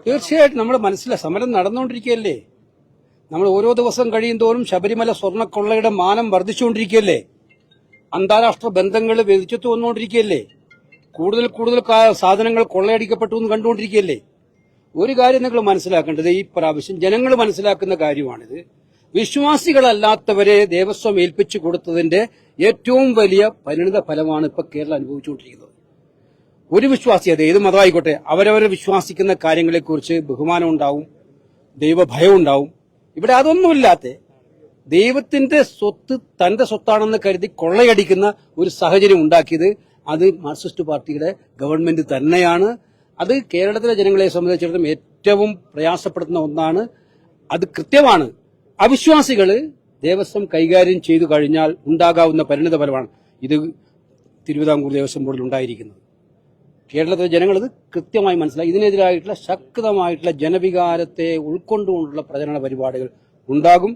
തീർച്ചയായിട്ടും നമ്മൾ സമരം നടന്നുകൊണ്ടിരിക്കുകയല്ലേ. നമ്മൾ ഓരോ ദിവസം കഴിയുന്തോറും ശബരിമല സ്വർണ്ണക്കൊള്ളയുടെ മാനം വർദ്ധിച്ചുകൊണ്ടിരിക്കുകയല്ലേ. അന്താരാഷ്ട്ര ബന്ധങ്ങൾ വ്യതിച്ചു വന്നുകൊണ്ടിരിക്കുകയല്ലേ. കൂടുതൽ കൂടുതൽ സാധനങ്ങൾ കൊള്ളയടിക്കപ്പെട്ടു എന്ന് കണ്ടുകൊണ്ടിരിക്കുകയല്ലേ. ഒരു കാര്യം നിങ്ങൾ മനസ്സിലാക്കേണ്ടത്, ഈ പ്രാവശ്യം ജനങ്ങൾ മനസ്സിലാക്കുന്ന കാര്യമാണിത്. വിശ്വാസികളല്ലാത്തവരെ ദേവസ്വം ഏൽപ്പിച്ചു കൊടുത്തതിന്റെ ഏറ്റവും വലിയ പരിണിത ഫലമാണ് ഇപ്പൊ കേരളം അനുഭവിച്ചുകൊണ്ടിരിക്കുന്നത്. ഒരു വിശ്വാസി, അത് ഏത് മതമായിക്കോട്ടെ, അവരവരെ വിശ്വാസിക്കുന്ന കാര്യങ്ങളെക്കുറിച്ച് ബഹുമാനം ഉണ്ടാവും, ദൈവഭയം ഉണ്ടാവും. ഇവിടെ അതൊന്നുമില്ലാത്ത ദൈവത്തിന്റെ സ്വത്ത് തന്റെ സ്വത്താണെന്ന് കരുതി കൊള്ളയടിക്കുന്ന ഒരു സാഹചര്യം ഉണ്ടാക്കിയത് അത് മാർക്സിസ്റ്റ് പാർട്ടിയുടെ ഗവൺമെന്റ് തന്നെയാണ്. അത് കേരളത്തിലെ ജനങ്ങളെ സംബന്ധിച്ചിടത്തോളം ഏറ്റവും പ്രയാസപ്പെടുത്തുന്ന ഒന്നാണ്. അത് കൃത്യമാണ്. അവിശ്വാസികള് ദേവസ്വം കൈകാര്യം ചെയ്തു കഴിഞ്ഞാൽ ഉണ്ടാകാവുന്ന പരിണിത ഫലമാണ് ഇത് തിരുവിതാംകൂർ ദേവസ്വം ബോർഡിൽ ഉണ്ടായിരിക്കുന്നത്. കേരളത്തിലെ ജനങ്ങൾ ഇത് കൃത്യമായി മനസ്സിലാക്കി. ഇതിനെതിരായിട്ടുള്ള ശക്തമായിട്ടുള്ള ജനവികാരത്തെ ഉൾക്കൊണ്ടുകൊണ്ടുള്ള പ്രചരണ പരിപാടികൾ ഉണ്ടാകും.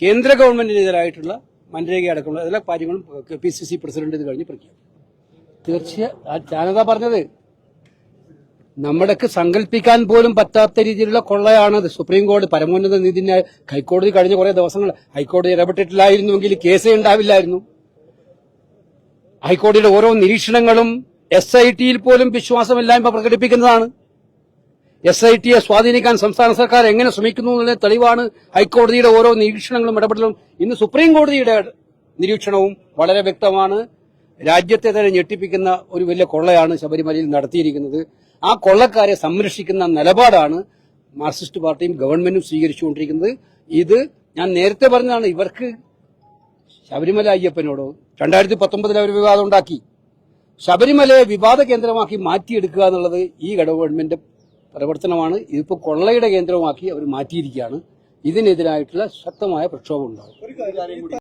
കേന്ദ്ര ഗവൺമെന്റിനെതിരായിട്ടുള്ള മൻരേഖ അടക്കമുള്ള എല്ലാ കാര്യങ്ങളും PCC പ്രസിഡന്റ് ഇത് കഴിഞ്ഞ് പ്രഖ്യാപിക്കും. തീർച്ചയായും ഞാനതാ പറഞ്ഞത്, നമ്മുടെക്ക് സങ്കല്പിക്കാൻ പോലും പറ്റാത്ത രീതിയിലുള്ള കൊള്ളയാണത്. സുപ്രീം കോടതി, പരമോന്നത നീതിന്യായ ഹൈക്കോടതി കഴിഞ്ഞ കുറെ ദിവസങ്ങൾ ഹൈക്കോടതി ഇടപെട്ടിട്ടില്ലായിരുന്നുവെങ്കിൽ കേസേ ഉണ്ടാവില്ലായിരുന്നു. ഹൈക്കോടതിയുടെ ഓരോ നിരീക്ഷണങ്ങളും SITയിൽ പോലും വിശ്വാസമില്ലായ്മ പ്രകടിപ്പിക്കുന്നതാണ്. SITയെ സ്വാധീനിക്കാൻ സംസ്ഥാന സർക്കാർ എങ്ങനെ ശ്രമിക്കുന്നു എന്നതിന് തെളിവാണ് ഹൈക്കോടതിയുടെ ഓരോ നിരീക്ഷണങ്ങളും ഇടപെടലും. ഇന്ന് സുപ്രീം കോടതിയുടെ നിരീക്ഷണവും വളരെ വ്യക്തമാണ്. രാജ്യത്തെ തന്നെ ഞെട്ടിപ്പിക്കുന്ന ഒരു വലിയ കൊള്ളയാണ് ശബരിമലയിൽ നടത്തിയിരിക്കുന്നത്. ആ കൊള്ളക്കാരെ സംരക്ഷിക്കുന്ന നിലപാടാണ് മാർക്സിസ്റ്റ് പാർട്ടിയും ഗവൺമെന്റും സ്വീകരിച്ചുകൊണ്ടിരിക്കുന്നത്. ഇത് ഞാൻ നേരത്തെ പറഞ്ഞതാണ്. ഇവർക്ക് ശബരിമല അയ്യപ്പനോടോ 2019 അവർ വിവാദം ഉണ്ടാക്കി. ശബരിമലയെ വിവാദ കേന്ദ്രമാക്കി മാറ്റിയെടുക്കുക എന്നുള്ളത് ഈ ഗവൺമെന്റ് പ്രവർത്തനമാണ്. ഇതിപ്പോൾ കൊള്ളയുടെ കേന്ദ്രമാക്കി അവർ മാറ്റിയിരിക്കുകയാണ്. ഇതിനെതിരായിട്ടുള്ള ശക്തമായ പ്രക്ഷോഭം ഉണ്ടാകും.